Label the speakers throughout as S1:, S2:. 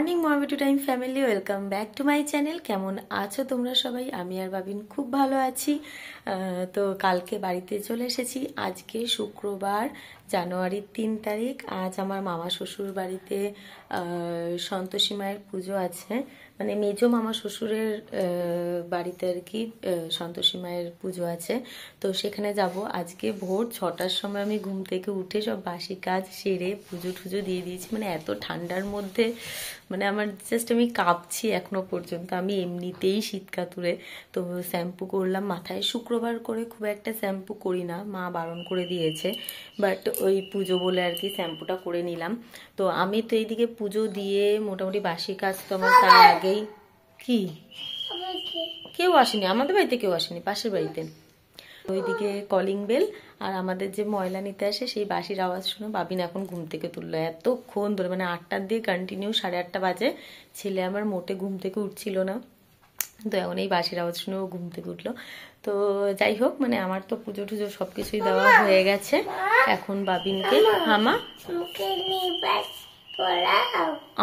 S1: Morning মর্মি to time family, welcome back to my channel. কেমন আছো তোমরা সবাই? আমি আর বাবিন খুব ভালো আছি। তো কালকে বাড়িতে চলে এসেছি। আজকে শুক্রবার, জানুয়ারির 3 তারিখ। আজ আমার মামা শ্বশুর বাড়িতে সন্তোষী মায়ের পুজো আছে, মানে মেজো মামা শ্বশুরের বাড়িতে আর কি সন্তোষী মায়ের পুজো আছে। তো সেখানে যাব। আজকে ভোর 6টার সময় আমি ঘুম থেকে উঠে সব বাসি কাজ সেরে পুজো টুজো দিয়ে দিয়েছি। মানে এত ঠান্ডার মধ্যে মানে আমার জাস্ট আমি কাঁপছি এখনো পর্যন্ত। আমি এমনিতেই শীত কাতুরে। তো শ্যাম্পু করলাম মাথায়। শুক্রবার করে খুব একটা শ্যাম্পু করি না, মা বারণ করে দিয়েছে, বাট ওই পুজো বলে আর কি শ্যাম্পুটা করে নিলাম। তো আমি তো এইদিকে পুজো দিয়ে মোটামুটি বাসি কাজ তো আমার তার আগেই। কি কেউ আসেনি আমাদের বাড়িতে, কেউ আসেনি, পাশের বাড়িতে। ওইদিকে কলিং বেল আর আমাদের যে ময়লা নিতে আসে সেই বাঁশির আওয়াজ শুনে বাবিন এখন ঘুম থেকে তুললো এতক্ষণ ধরে, মানে 8টার দিয়ে কন্টিনিউ 8:30 বাজে। ছেলে আমার মোটে ঘুম থেকে উঠছিল না, তো এখন এই বাঁশির আওয়াজ শুনে ও ঘুম থেকে উঠলো। তো যাই হোক, মানে আমার তো পুজো টুজো সবকিছুই দেওয়া হয়ে গেছে। এখন বাবিনকে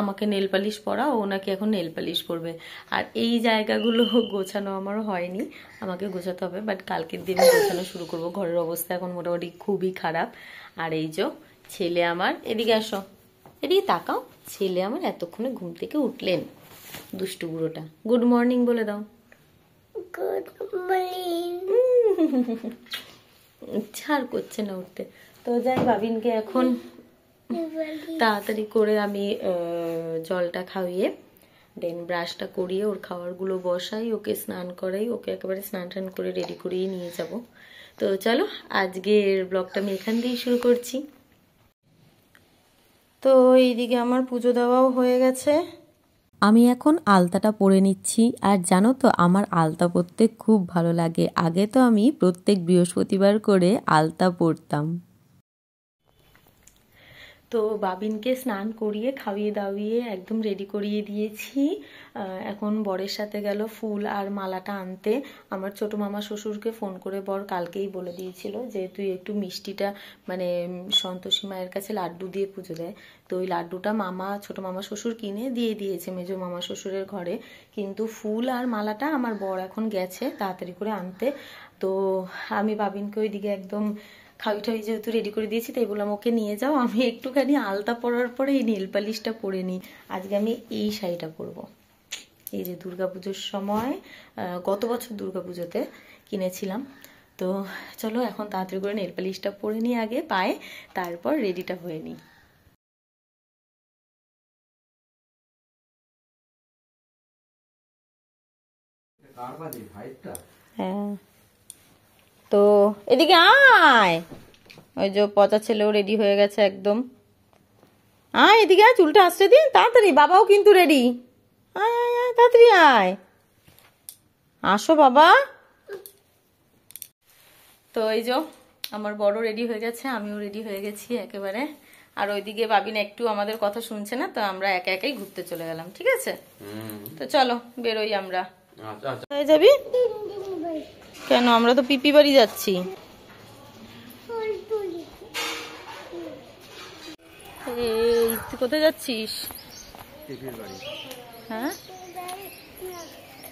S1: আমাকে নেল পালিশ পরাও, ও নাকি এখন নেল পালিশ পরবে। আর এই জায়গাগুলো গোছানো আমার হয়নি, আমাকে গোছাতে হবে, বাট কালকের দিনে গোছানো শুরু করব। ঘরের অবস্থা এখন মোটামুটি খুবই খারাপ। আর এই যে ছেলে আমার, এদিকে আসো, এদিকে তাকাও। ছেলে আমার এতক্ষণে ঘুম থেকে উঠলেন, দুষ্টু বুড়োটা। গুড মর্নিং বলে দাও। Good morning. ছাড় করছে না উঠতে। তো যাই, বাবিনকে এখন তাড়াতাড়ি করে আমি জলটা খাইয়ে দেন ব্রাশটা করিয়ে ওর খাবারগুলো বসাই, ওকে স্নান করাই, ওকে একেবারে স্নান টান করে রেডি করিয়ে নিয়ে যাব। তো চলো আজকের ব্লগটা আমি এখান দিয়েই শুরু করছি। তো এইদিকে আমার পুজো দেওয়াও হয়ে গেছে। আমি এখন আলতাটা পরে নিচ্ছি। আর জানো তো আমার আলতা পরতে খুব ভালো লাগে। আগে তো আমি প্রত্যেক বৃহস্পতিবার করে আলতা পরতাম। তো বাবিনকে স্নান করিয়ে খাইয়ে দাওয়িয়ে একদম রেডি করিয়ে দিয়েছি। এখন বরের সাথে গেল ফুল আর মালাটা আনতে। আমার ছোট মামা শ্বশুরকে ফোন করে বর কালকেই বলে দিয়েছিল যে তুই একটু মিষ্টিটা, মানে সন্তোষী মায়ের কাছে লাড্ডু দিয়ে পুজো দেয়। তো ওই লাড্ডুটা ছোট মামা শ্বশুর কিনে দিয়ে দিয়েছে মেজো মামা শ্বশুরের ঘরে, কিন্তু ফুল আর মালাটা আমার বর এখন গেছে তাড়াতাড়ি করে আনতে। তো আমি বাবিনকে ওইদিকে একদম খাওয়ি ঠাওয়ি যেহেতু রেডি করে দিয়েছি, তাই বললাম ওকে নিয়ে যাও, আমি একটুখানি আলতা পরার পরে এই নেল পালিশটা পরে নিই। আজকে আমি এই শাড়িটা পরবো, এই যে দুর্গাপুজোর সময় গত বছর দুর্গাপুজোতে কিনেছিলাম। তো চলো এখন তাড়াতাড়ি করে নেল পালিশটা পরে নিই আগে পায়ে, তারপর রেডিটা হয়ে নিই। হ্যাঁ, তো এদিকে আয়। ওই যে পচা ছেলেও রেডি হয়ে গেছে একদম। আয় এদিকে আয়, চুলটা আসতে দিন তাড়াতাড়ি, বাবাও কিন্তু রেডি। আয় আয় আয়, তাড়াতাড়ি আয়, আসো বাবা। তো এই যে আমার বড় রেডি হয়ে গেছে, আমিও রেডি হয়ে গেছি একেবারে। আর ওইদিকে বাবিন একটু আমাদের কথা শুনছে না, তো আমরা একা একাই ঘুরতে চলে গেলাম। ঠিক আছে, তো চলো বেরোই আমরা। যাবি কেন? আমরা তো পিপি বাড়ি যাচ্ছি। এই তুই কোথায় যাচ্ছিস? হ্যাঁ,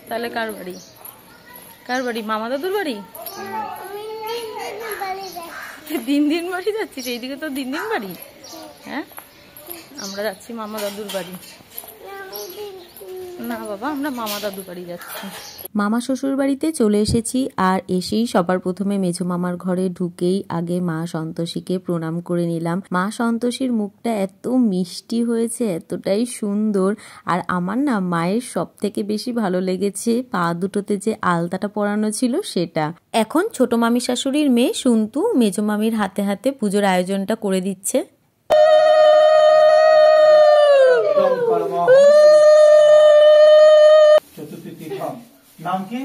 S1: তাহলে কার বাড়ি? কার বাড়ি? মামা দাদুর বাড়ি? দিন দিন বাড়ি যাচ্ছিস? এইদিকে তো দিন দিন বাড়ি। হ্যাঁ, আমরা যাচ্ছি মামা দাদুর বাড়ি। না বাবা, আমরা মামা দাদু বাড়ি যাচ্ছি। মামা শ্বশুর বাড়িতে চলে এসেছি। আর এসেই সবার প্রথমে মেঝো মামার ঘরে ঢুকেই আগে মা সন্তোষীকে প্রণাম করে নিলাম। মা সন্তোষীর মুখটা এত মিষ্টি হয়েছে, এতটাই সুন্দর। আর আমার না মায়ের সব থেকে বেশি ভালো লেগেছে পা দুটোতে যে আলতাটা পরানো ছিল সেটা। এখন ছোট মামি শাশুড়ির মেয়ে শুন্তু মেঝো মামির হাতে হাতে পুজোর আয়োজনটা করে দিচ্ছে।
S2: নাম কি?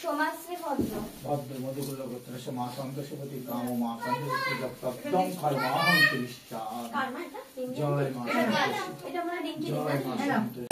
S2: সোমাশ্রী ভদ্র। ভদ্র মধুকুল গোত্রস্য মা সন্তোষীপতি কাম মা সন্তোষী জপ্তং কর্মাহং করিষ্যামি। জয় মা সন্তোষী, জয় মা সন্তোষী।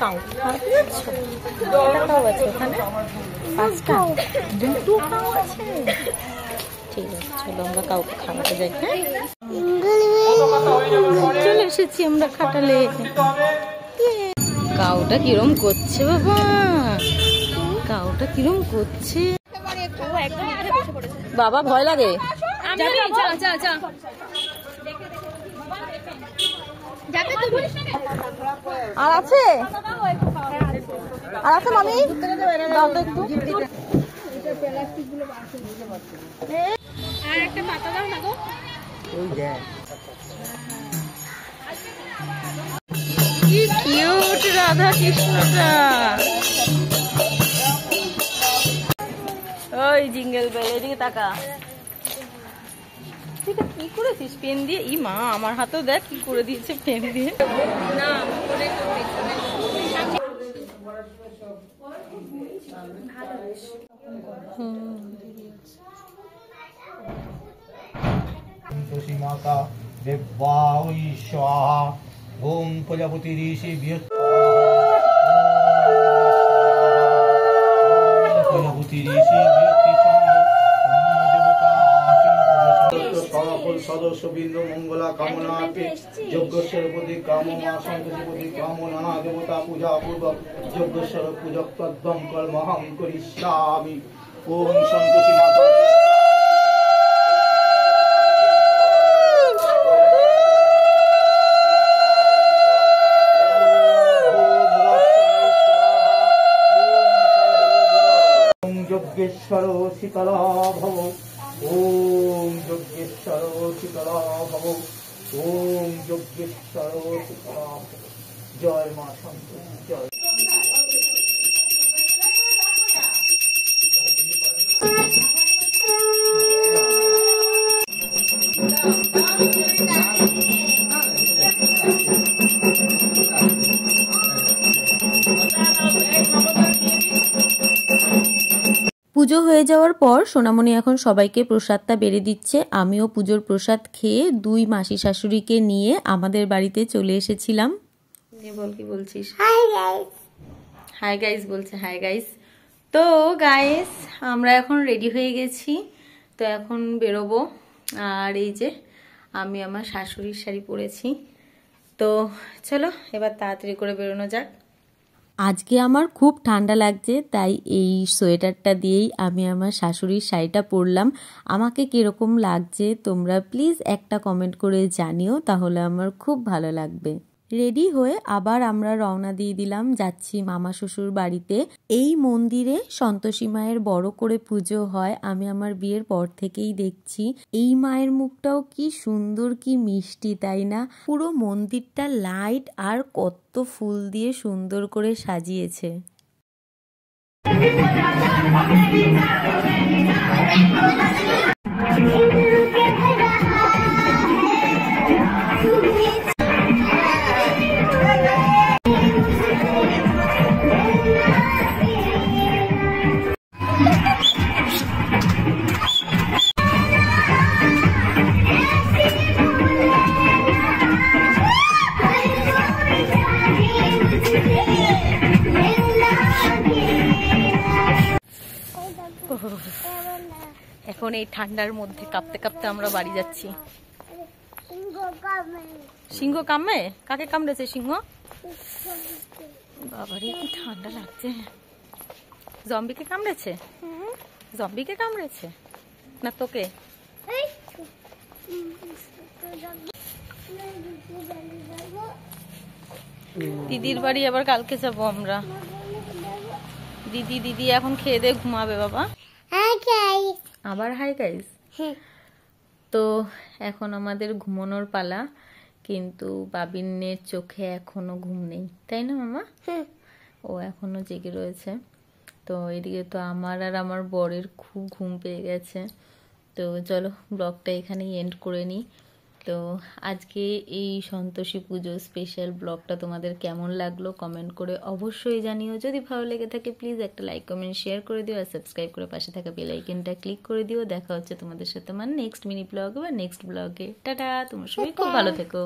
S1: কাউ খাওয়াতে যাচ্ছ? কটা কাউ আছে ওখানে? 5টা। 2টো কাউ আছে। ঠিক আছে, চলো আমরা কাউকে খাওয়াতে যাই। হ্যাঁ, চলে এসেছি আমরা খাটালে। কাউটা কিরম করছে বাবা, কাউটা কিরম করছে বাবা, ভয় লাগে। আর আছে, আর আছে মামি, দাও তো একটু। আর একটা পাতা দাও না গো। কি কিউট রাধা কৃষ্ণটা। ওই জিঙ্গেল বেল, এদিকে তাকা। কি করেছিস পেন দিয়ে? ই মা, আমার হাতেও দেখ কি করে দিয়েছে পেন দিয়ে। না
S2: तुलसी माता देवाय स्वाहा। ओम प्रजापति ऋषि प्रजापति ऋषि सदस्य बिंदु मंगला कामना यज्ञस्वरूपति कामना संतोषपति कामना देवता पूजा पूर्वक यज्ञस्वर पूजक तद्वं कर्महं करिष्यामि। ओम संतोषी माता यज्ञेश्वरो शीतला भव। ओम यज्ञेश्वरो शीतला भव। ओम यज्ञेश्वरो शीतला भव। जय मां संतोषी जय।
S1: পুজো হয়ে যাওয়ার পর সোনামণি এখন সবাইকে প্রসাদটা বেড়ে দিচ্ছে। আমিও পুজোর প্রসাদ খেয়ে 2 মাসি শাশুড়িকে নিয়ে আমাদের বাড়িতে চলে এসেছিলাম। বল, কি বলছিস? Hi guys. হাই গাইস বলছে, হাই গাইস। তো গাইস, আমরা এখন রেডি হয়ে গেছি, তো এখন বেরোবো। আর এই যে আমি আমার শাশুড়ির শাড়ি পরেছি, তো চলো এবার তাড়াতাড়ি করে বেরোনো যাক। আজকে আমার খুব ঠান্ডা লাগছে, তাই এই সোয়েটারটা দিয়েই আমি আমার শাশুড়ির শাড়িটা পরলাম। আমাকে কীরকম লাগছে তোমরা প্লিজ একটা কমেন্ট করে জানিও, তাহলে আমার খুব ভালো লাগবে। রেডি হয়ে আবার আমরা রওনা দিয়ে দিলাম, যাচ্ছি মামা শ্বশুর বাড়িতে। এই মন্দিরে সন্তোষী মায়ের বড় করে পুজো হয়, আমি আমার বিয়ের পর থেকেই দেখছি। এই মায়ের মুখটাও কি সুন্দর, কি মিষ্টি, তাই না? পুরো মন্দিরটা লাইট আর কত ফুল দিয়ে সুন্দর করে সাজিয়েছে। এখন এই ঠান্ডার মধ্যে কাঁপতে কাঁপতে আমরা বাড়ি যাচ্ছি। সিংহ কামড়ে? কাকে কামড়েছে সিংহ? বাবারে কি ঠান্ডা লাগছে। জম্বিকে কামড়েছে? জম্বিকে কামড়েছে না তোকে? দিদির বাড়ি আবার কালকে যাবো আমরা। দিদি এখন খেয়ে দিয়ে ঘুমাবে বাবা। আবার হাই গাইস। তো এখন আমাদের ঘুমানোর পালা, কিন্তু বাবিনের চোখে এখনো ঘুম নেই, তাই না মামা? ও এখনো জেগে রয়েছে। তো এদিকে তো আমার আর আমার বরের খুব ঘুম পেয়ে গেছে। তো চলো ব্লগটা এখানেই এন্ড করে নিই। তো আজকে এই সন্তোষী পুজো স্পেশাল ব্লগটা তোমাদের কেমন লাগলো কমেন্ট করে অবশ্যই জানিও। যদি ভালো লেগে থাকে প্লিজ একটা লাইক কমেন্ট শেয়ার করে দিও, আর সাবস্ক্রাইব করে পাশে থাকা বেল আইকনটা ক্লিক করে দিও। দেখা হচ্ছে তোমাদের সাথে আমার নেক্সট মিনি ব্লগে বা নেক্সট ব্লগে। টাটা, তোমরা সবাই খুব ভালো থেকো।